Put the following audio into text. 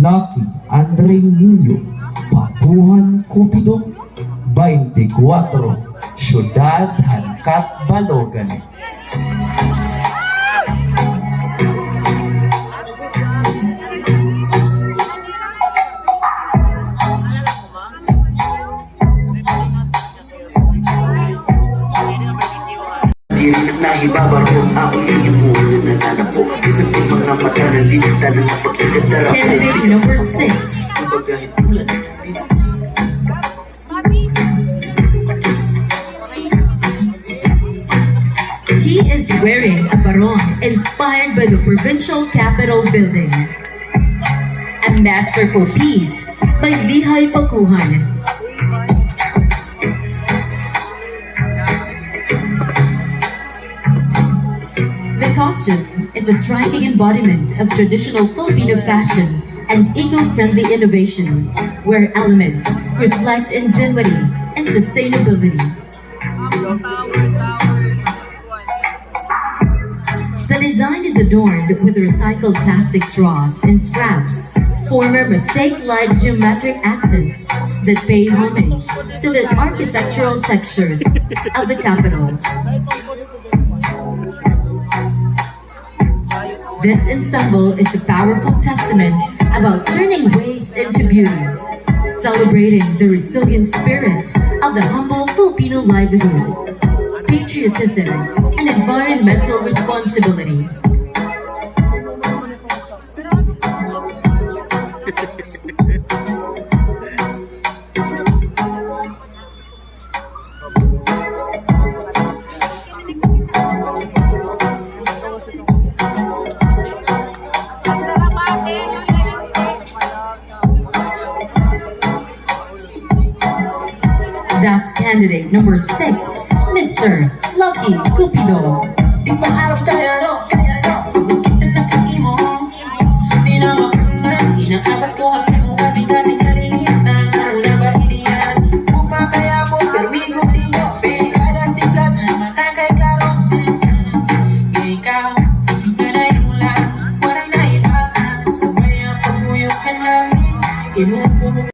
Lucky Andre Nino, Papuhan Cupido, 24, Syudad Hankat Balogan. Dirinak na hibabarong ako iimuhan na nananapo. Isang kong mga mata ng dinita na napagkagatara. Candidate number 6. Kumbaga hitulan. He is wearing a barong inspired by the Provincial Capitol building. A Masterful Piece by Vihay Pakuhan. The costume is a striking embodiment of traditional Filipino fashion and eco-friendly innovation, where elements reflect ingenuity and sustainability. The design is adorned with recycled plastic straws and straps, former mosaic-like geometric accents that pay homage to the architectural textures of the capital. This ensemble is a powerful testament about turning waste into beauty, celebrating the resilient spirit of the humble Filipino livelihood, patriotism, and environmental responsibility. That's candidate number 6, Mr. Lucky Cupido. Di maharap tayo,